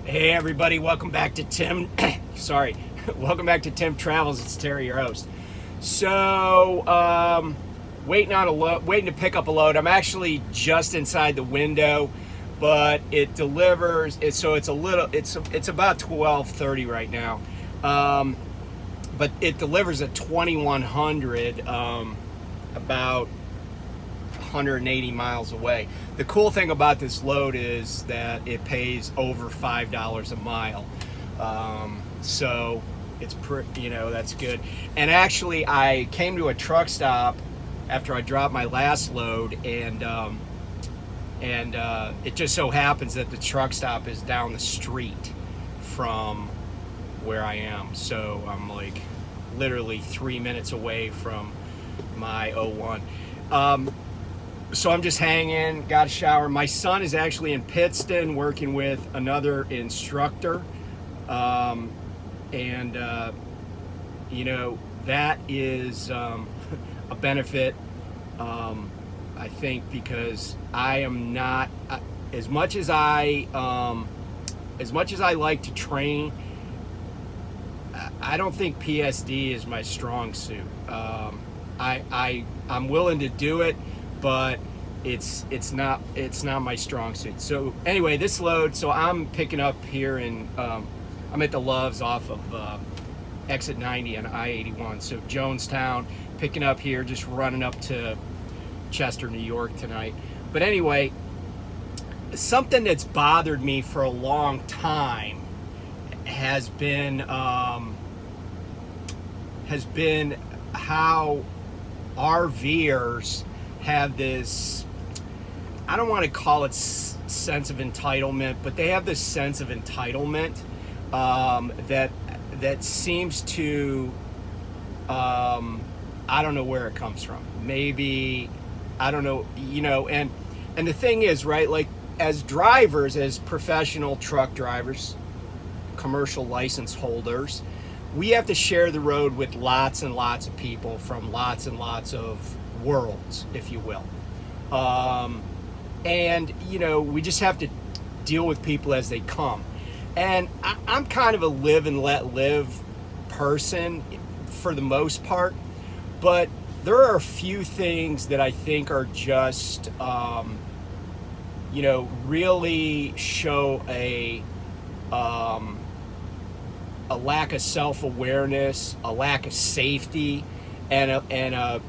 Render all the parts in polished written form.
Hey everybody, welcome back to Tim. Sorry, welcome back to Tim Travels. It's Terry, your host. So, waiting to pick up a load. I'm actually just inside the window, but it delivers. It's about 12:30 right now. But it delivers at 2100, about 180 miles away. The cool thing about this load is that it pays over $5 a mile. So it's that's good. And actually, I came to a truck stop after I dropped my last load, and it just so happens that the truck stop is down the street from where I am. So I'm like literally 3 minutes away from my O1. So I'm just hanging, got a shower. My son is actually in Pittston working with another instructor. That is a benefit, I think, because I am not, as much as I like to train, I don't think PSD is my strong suit. I'm willing to do it, but it's not my strong suit. So anyway, this load. So I'm picking up here I'm at the Loves off of exit 90 on I-81. So Jonestown, picking up here, just running up to Chester, New York tonight. But anyway, something that's bothered me for a long time has been how RVers have this, I don't want to call it sense of entitlement, but they have this sense of entitlement that seems to, I don't know where it comes from. Maybe, I don't know, and the thing is, right, like as drivers, as professional truck drivers, commercial license holders, we have to share the road with lots and lots of people from lots and lots of worlds, if you will. We just have to deal with people as they come. And I'm kind of a live and let live person for the most part, but there are a few things that I think are just, really show a lack of self-awareness, a lack of safety, and a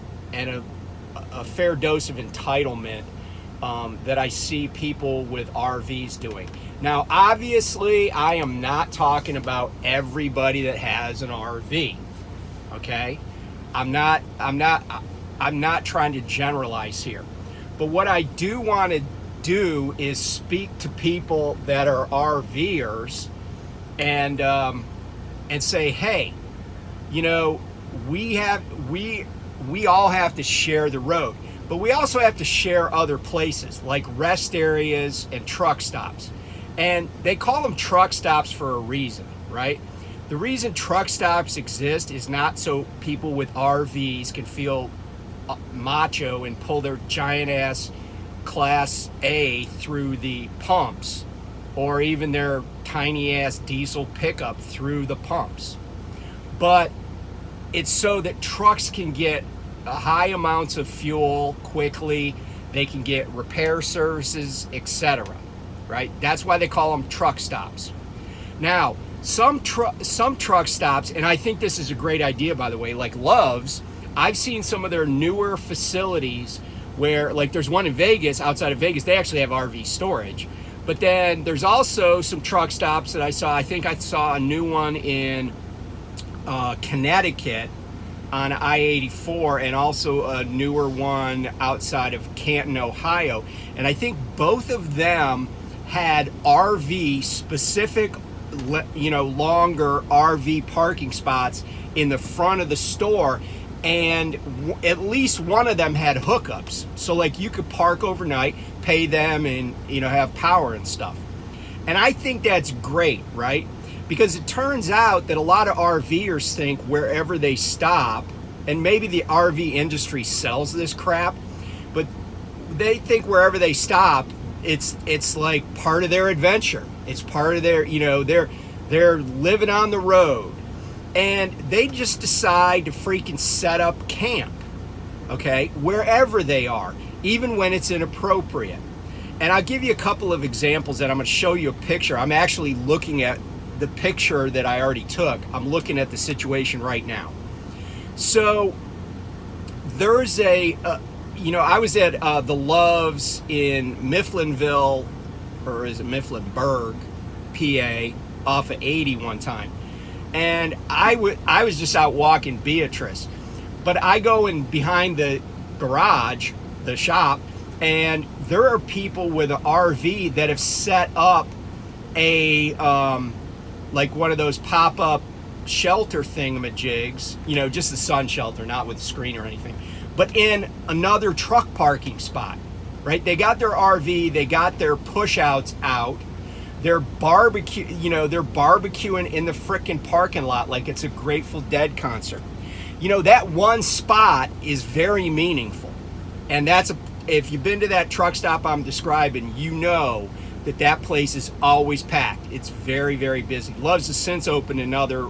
fair dose of entitlement that I see people with RVs doing. Now, obviously, I am not talking about everybody that has an RV. Okay, I'm not trying to generalize here, but what I do want to do is speak to people that are RVers and say, hey, we all have to share the road, but we also have to share other places like rest areas and truck stops. And they call them truck stops for a reason, right? The reason truck stops exist is not so people with RVs can feel macho and pull their giant ass Class A through the pumps, or even their tiny ass diesel pickup through the pumps. But it's so that trucks can get high amounts of fuel quickly, they can get repair services, etc. Right? That's why they call them truck stops. Now, some truck stops, and I think this is a great idea, by the way, like Loves, I've seen some of their newer facilities where, like there's one in Vegas, outside of Vegas, they actually have RV storage. But then there's also some truck stops that I saw. I think I saw a new one in Connecticut on I-84, and also a newer one outside of Canton, Ohio. And I think both of them had RV specific, longer RV parking spots in the front of the store. And at least one of them had hookups. So like you could park overnight, pay them, and have power and stuff. And I think that's great, right? Because it turns out that a lot of RVers think wherever they stop, and maybe the RV industry sells this crap, but they think wherever they stop, it's like part of their adventure. It's part of their, they're living on the road, and they just decide to freaking set up camp, okay, wherever they are, even when it's inappropriate. And I'll give you a couple of examples, and I'm going to show you a picture. I'm actually looking at the picture that I already took. I'm looking at the situation right now. So there's I was at the Loves in Mifflinville, or is it Mifflinburg, PA, off of 80 one time. And I was just out walking Beatrice. But I go in behind the garage, the shop, and there are people with an RV that have set up a, like one of those pop-up shelter thingamajigs, just the sun shelter, not with a screen or anything, but in another truck parking spot, right? They got their RV, they got their push-outs out, they're they're barbecuing in the frickin' parking lot like it's a Grateful Dead concert. That one spot is very meaningful. And if you've been to that truck stop I'm describing, that place is always packed. It's very, very busy. Loves has since opened another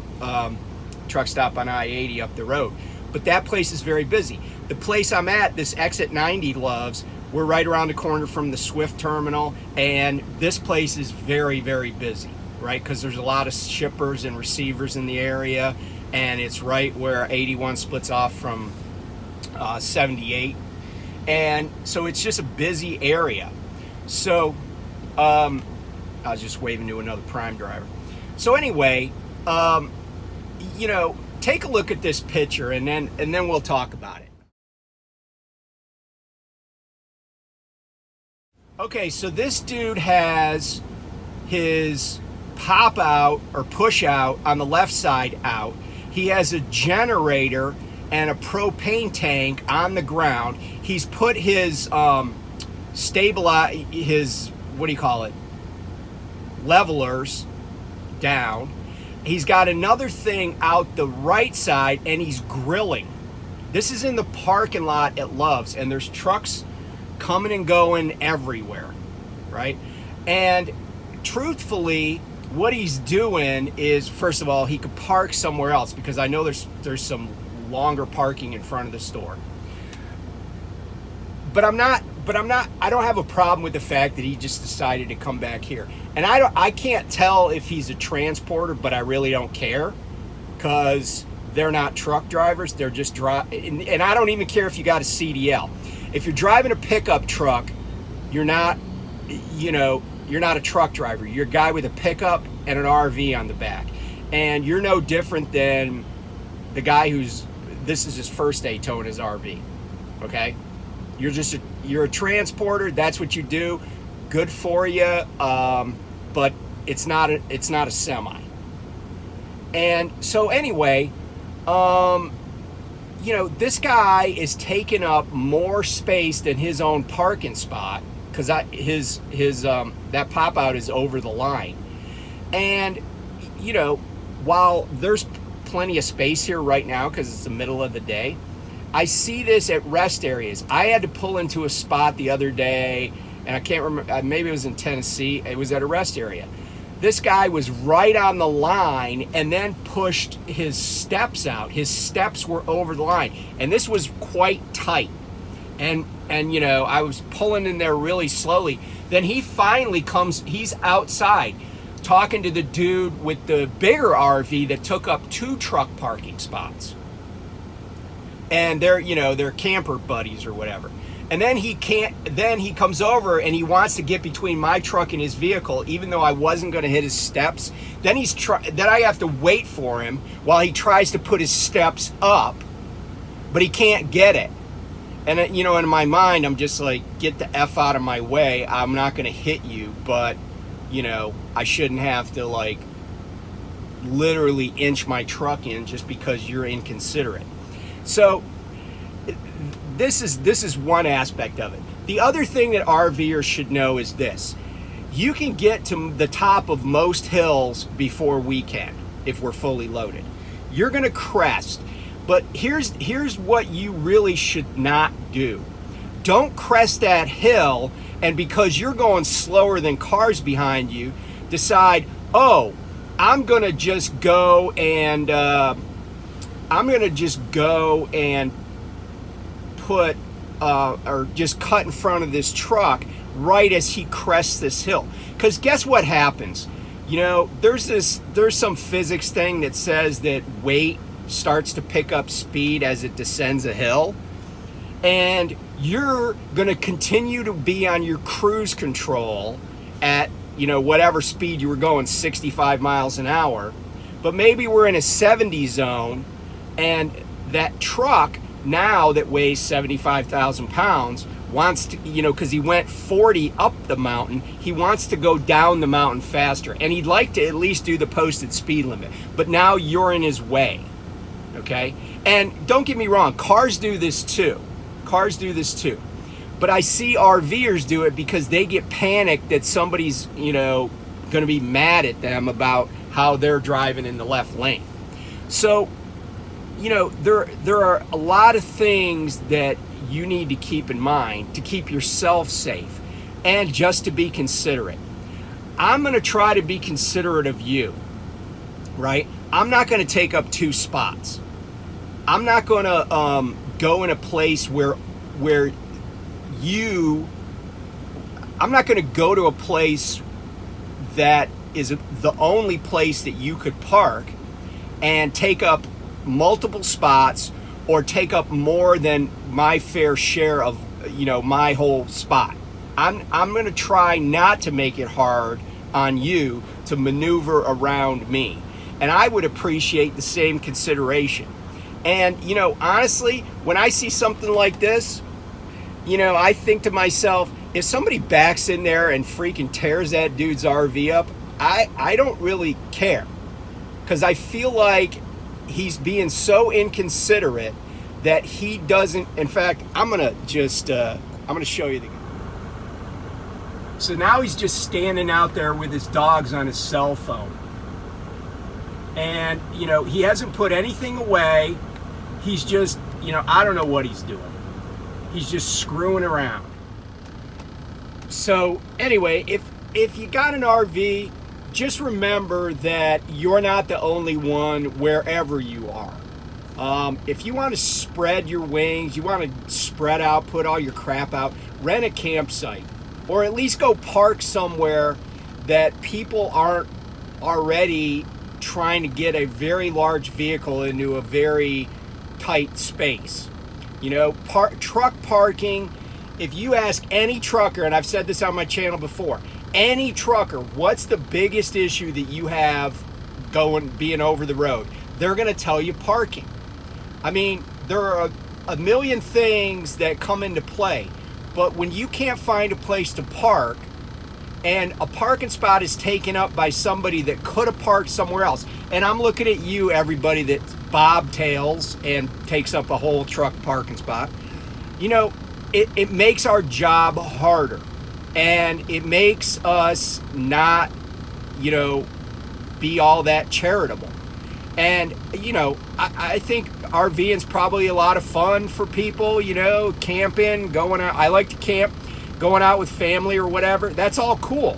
truck stop on I-80 up the road. But that place is very busy. The place I'm at, this Exit 90 Loves, we're right around the corner from the Swift terminal, and this place is very, very busy, right? Because there's a lot of shippers and receivers in the area, and it's right where 81 splits off from 78. And so it's just a busy area. So I was just waving to another Prime driver. So anyway, take a look at this picture, and then we'll talk about it. Okay, so this dude has his pop out or push out on the left side out. He has a generator and a propane tank on the ground. He's put his levelers down. He's got another thing out the right side, and he's grilling. This is in the parking lot at Love's, and there's trucks coming and going everywhere, right? And truthfully, what he's doing is, first of all, he could park somewhere else, because I know there's some longer parking in front of the store. But I don't have a problem with the fact that he just decided to come back here. And I can't tell if he's a transporter, but I really don't care, because they're not truck drivers. They're just and I don't even care if you got a CDL. If you're driving a pickup truck, you're not a truck driver. You're a guy with a pickup and an RV on the back. And you're no different than the guy this is his first day towing his RV, okay? You're a transporter. That's what you do. Good for you, but it's not a semi. And so anyway, this guy is taking up more space than his own parking spot, because that pop out is over the line. And while there's plenty of space here right now because it's the middle of the day, I see this at rest areas. I had to pull into a spot the other day, and I can't remember, maybe it was in Tennessee. It was at a rest area. This guy was right on the line and then pushed his steps out. His steps were over the line, and this was quite tight. And I was pulling in there really slowly. Then he finally he's outside talking to the dude with the bigger RV that took up 2 truck parking spots. And they're camper buddies or whatever. And then he comes over and he wants to get between my truck and his vehicle, even though I wasn't going to hit his steps. Then then I have to wait for him while he tries to put his steps up, but he can't get it. And in my mind, I'm just like, get the F out of my way. I'm not going to hit you, but I shouldn't have to literally inch my truck in just because you're inconsiderate. So this is one aspect of it. The other thing that RVers should know is this: you can get to the top of most hills before we can if we're fully loaded. You're going to crest, but here's what you really should not do. don't crest that hill, and because you're going slower than cars behind you, decide, oh, I'm gonna just go and put or just cut in front of this truck right as he crests this hill. Because guess what happens? You know, there's some physics thing that says that weight starts to pick up speed as it descends a hill, and you're going to continue to be on your cruise control at, you know, whatever speed you were going, 65 miles an hour, but maybe we're in a 70 zone, and that truck now that weighs 75,000 pounds wants to, you know, because he went 40 up the mountain, he wants to go down the mountain faster, and he'd like to at least do the posted speed limit, but now you're in his way. Okay? And don't get me wrong, cars do this too. But I see RVers do it because they get panicked that somebody's, you know, going to be mad at them about how they're driving in the left lane. So, you know, there are a lot of things that you need to keep in mind to keep yourself safe and just to be considerate. I'm going to try to be considerate of you, right? I'm not going to take up 2 spots. I'm not going to go in a place where I'm not going to go to a place that is the only place that you could park and take up multiple spots or take up more than my fair share of, you know, my whole spot. I'm going to try not to make it hard on you to maneuver around me. And I would appreciate the same consideration. And, you know, honestly, when I see something like this, you know, I think to myself, if somebody backs in there and freaking tears that dude's RV up, I don't really care. Because I feel like he's being so inconsiderate that he doesn't, in fact, I'm going to show you the. So now he's just standing out there with his dogs on his cell phone. And, you know, he hasn't put anything away. He's just, you know, I don't know what he's doing. He's just screwing around. So anyway, if you got an RV, just remember that you're not the only one wherever you are. If you want to spread your wings, you want to spread out, put all your crap out, rent a campsite. Or at least go park somewhere that people aren't already trying to get a very large vehicle into a very tight space. You know, truck parking, if you ask any trucker, and I've said this on my channel before, any trucker, what's the biggest issue that you have being over the road? They're going to tell you parking. I mean, there are a million things that come into play, but when you can't find a place to park and a parking spot is taken up by somebody that could have parked somewhere else, and I'm looking at you, everybody that bobtails and takes up a whole truck parking spot, you know, it makes our job harder, and it makes us not, you know, be all that charitable. And, you know, I think RVing's probably a lot of fun for people, you know, camping, going out. I like to camp, going out with family or whatever. That's all cool.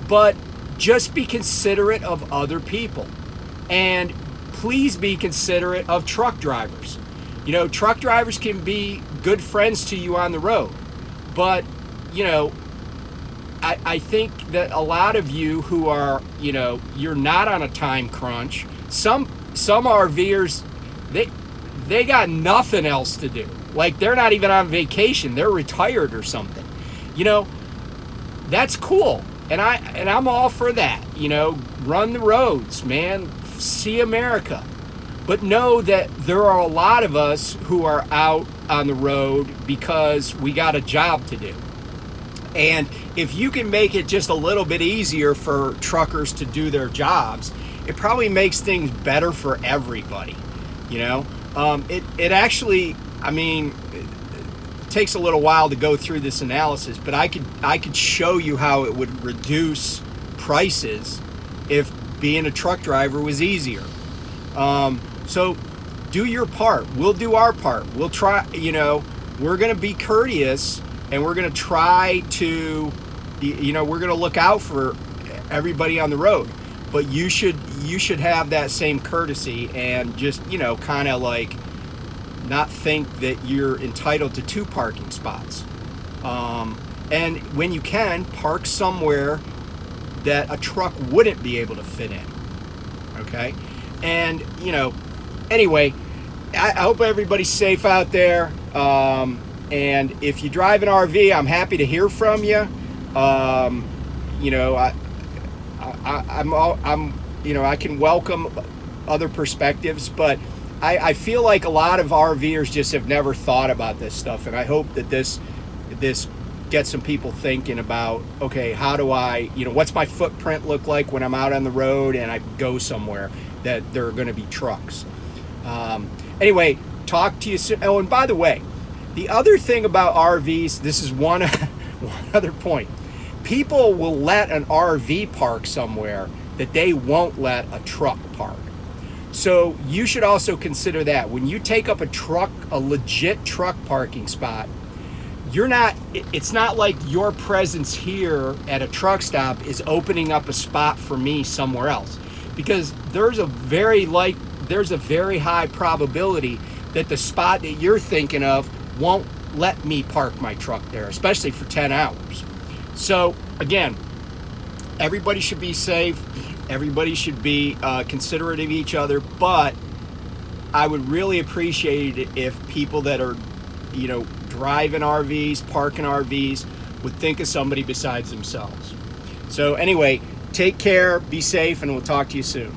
But just be considerate of other people. And please be considerate of truck drivers. You know, truck drivers can be good friends to you on the road. But, you know, I think that a lot of you who are, you know, you're not on a time crunch. Some RVers, they got nothing else to do. Like, they're not even on vacation. They're retired or something. You know, that's cool. And I'm all for that. You know, run the roads, man. See America. But know that there are a lot of us who are out on the road because we got a job to do. And if you can make it just a little bit easier for truckers to do their jobs, it probably makes things better for everybody. You know, it actually, I mean, it takes a little while to go through this analysis, but I could show you how it would reduce prices if being a truck driver was easier. So do your part. We'll do our part. We'll try, you know, we're going to be courteous, and we're going to try to, we're going to look out for everybody on the road. But you should have that same courtesy, and just, kind of like not think that you're entitled to 2 parking spots. And when you can, park somewhere that a truck wouldn't be able to fit in. Okay? And, anyway, I hope everybody's safe out there. And if you drive an RV, I'm happy to hear from you. I can welcome other perspectives, but I feel like a lot of RVers just have never thought about this stuff, and I hope that this gets some people thinking about, okay, how do I, what's my footprint look like when I'm out on the road and I go somewhere that there are going to be trucks. Anyway, talk to you soon. Oh, and by the way, the other thing about RVs, this is one other point. People will let an RV park somewhere that they won't let a truck park. So you should also consider that. When you take up a legit truck parking spot, it's not like your presence here at a truck stop is opening up a spot for me somewhere else. Because there's a very high probability that the spot that you're thinking of won't let me park my truck there, especially for 10 hours. So again, everybody should be safe. Everybody should be considerate of each other, but I would really appreciate it if people that are, driving RVs, parking RVs, would think of somebody besides themselves. So anyway, take care, be safe, and we'll talk to you soon.